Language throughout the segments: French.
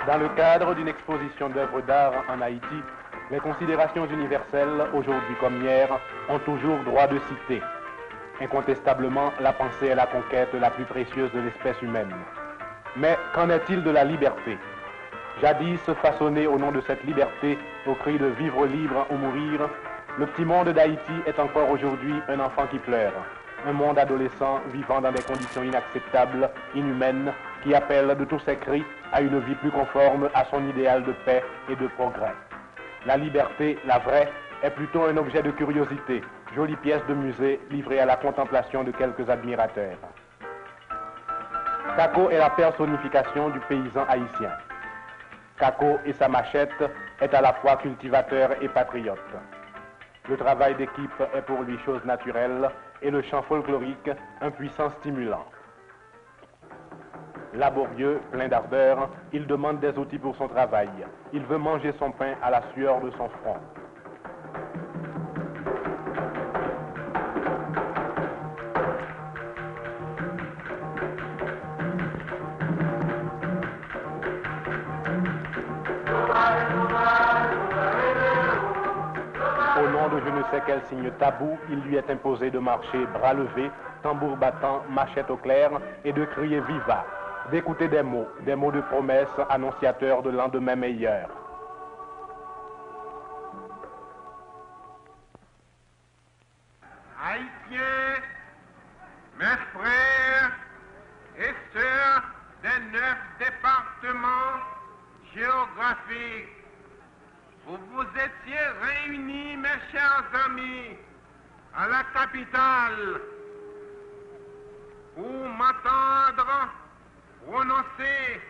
Dans le cadre d'une exposition d'œuvres d'art en Haïti, les considérations universelles, aujourd'hui comme hier, ont toujours droit de citer. Incontestablement, la pensée est la conquête la plus précieuse de l'espèce humaine. Mais qu'en est-il de la liberté? Jadis façonné au nom de cette liberté, au cri de vivre libre ou mourir, le petit monde d'Haïti est encore aujourd'hui un enfant qui pleure. Un monde adolescent vivant dans des conditions inacceptables, inhumaines, qui appelle de tous ses cris à une vie plus conforme à son idéal de paix et de progrès. La liberté, la vraie, est plutôt un objet de curiosité, jolie pièce de musée livrée à la contemplation de quelques admirateurs. Kako est la personnification du paysan haïtien. Kako et sa machette est à la fois cultivateur et patriote. Le travail d'équipe est pour lui chose naturelle et le chant folklorique un puissant stimulant. Laborieux, plein d'ardeur, il demande des outils pour son travail. Il veut manger son pain à la sueur de son front. Au nom de je ne sais quel signe tabou, il lui est imposé de marcher bras levés, tambour battant, machette au clair, et de crier viva, d'écouter des mots de promesse annonciateurs de lendemain meilleur. Haïtiens, mes frères et sœurs des 9 départements géographiques, vous étiez réunis, mes chers amis, à la capitale pour m'entendre prononcer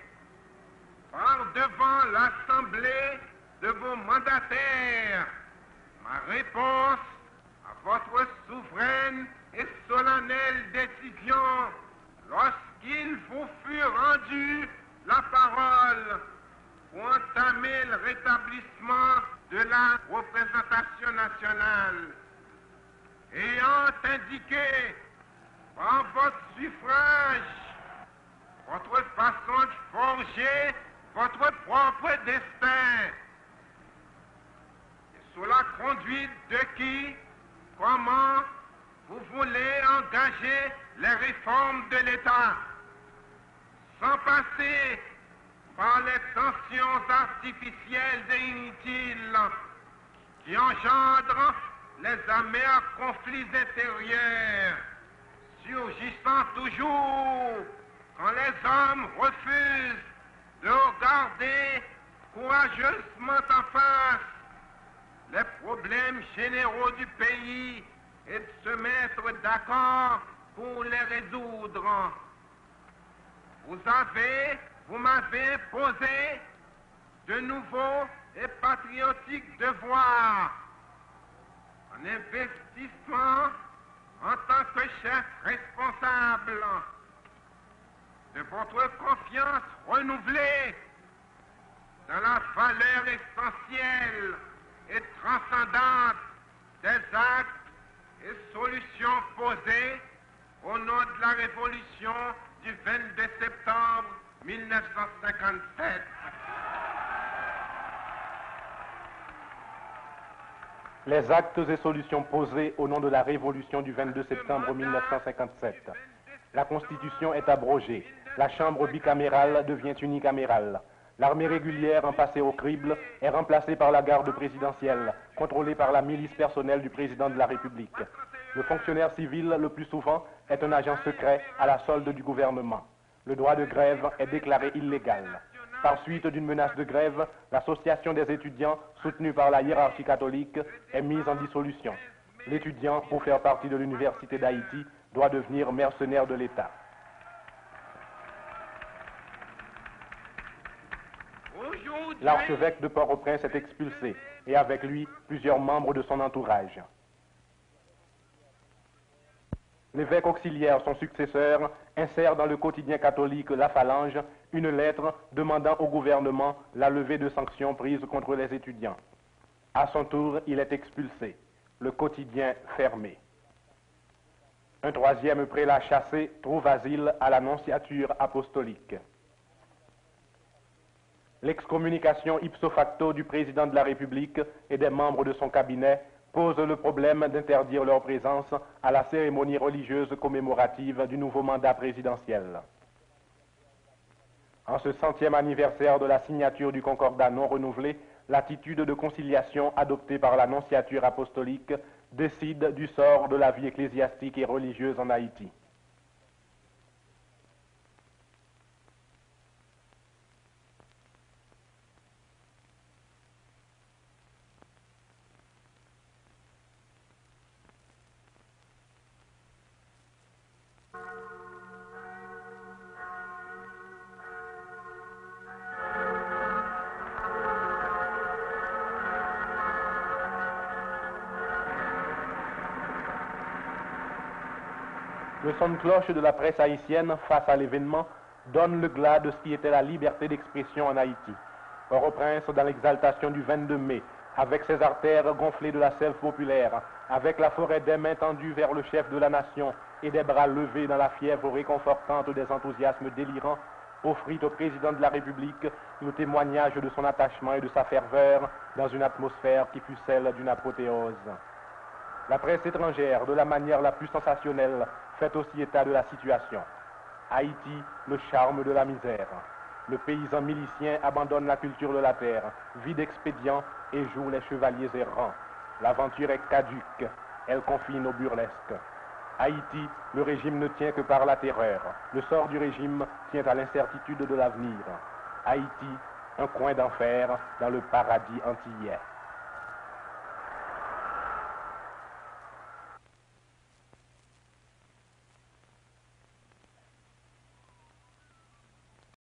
par devant l'Assemblée de vos mandataires ma réponse à votre souveraine et solennelle décision lorsqu'il vous fut rendu la parole pour entamer le rétablissement de la représentation nationale, ayant indiqué par votre suffrage votre façon de forger votre propre destin, et sous la conduite de qui, comment vous voulez engager les réformes de l'État, sans passer par les tensions artificielles et inutiles qui engendrent les amers conflits intérieurs, surgissant toujours quand les hommes refusent de regarder courageusement en face les problèmes généraux du pays et de se mettre d'accord pour les résoudre. Vous m'avez imposé de nouveaux et patriotiques devoirs, un investissement en tant que chef responsable de votre confiance renouvelée dans la valeur essentielle et transcendante des actes et solutions posées au nom de la révolution du 22 septembre 1957. Les actes et solutions posés au nom de la révolution du 22 septembre 1957. La Constitution est abrogée. La Chambre bicamérale devient unicamérale. L'armée régulière, en passé au crible, est remplacée par la garde présidentielle, contrôlée par la milice personnelle du président de la République. Le fonctionnaire civil, le plus souvent, est un agent secret à la solde du gouvernement. Le droit de grève est déclaré illégal. Par suite d'une menace de grève, l'association des étudiants, soutenue par la hiérarchie catholique, est mise en dissolution. L'étudiant, pour faire partie de l'Université d'Haïti, doit devenir mercenaire de l'État. L'archevêque de Port-au-Prince est expulsé, et avec lui, plusieurs membres de son entourage. L'évêque auxiliaire, son successeur, insère dans le quotidien catholique La Phalange une lettre demandant au gouvernement la levée de sanctions prises contre les étudiants. À son tour, il est expulsé. Le quotidien fermé. Un troisième prélat chassé trouve asile à la nonciature apostolique. L'excommunication ipso facto du président de la République et des membres de son cabinet pose le problème d'interdire leur présence à la cérémonie religieuse commémorative du nouveau mandat présidentiel. En ce 100e anniversaire de la signature du concordat non renouvelé, l'attitude de conciliation adoptée par la nonciature apostolique décide du sort de la vie ecclésiastique et religieuse en Haïti. Le son de cloche de la presse haïtienne face à l'événement donne le glas de ce qui était la liberté d'expression en Haïti. Port-au-Prince, dans l'exaltation du 22 mai, avec ses artères gonflées de la sève populaire, avec la forêt des mains tendues vers le chef de la nation et des bras levés dans la fièvre réconfortante des enthousiasmes délirants, offrit au président de la République le témoignage de son attachement et de sa ferveur dans une atmosphère qui fut celle d'une apothéose. La presse étrangère, de la manière la plus sensationnelle, fait aussi état de la situation. Haïti, le charme de la misère. Le paysan milicien abandonne la culture de la terre, vit d'expédients et joue les chevaliers errants. L'aventure est caduque, elle confine au burlesque. Haïti, le régime ne tient que par la terreur. Le sort du régime tient à l'incertitude de l'avenir. Haïti, un coin d'enfer dans le paradis antillais.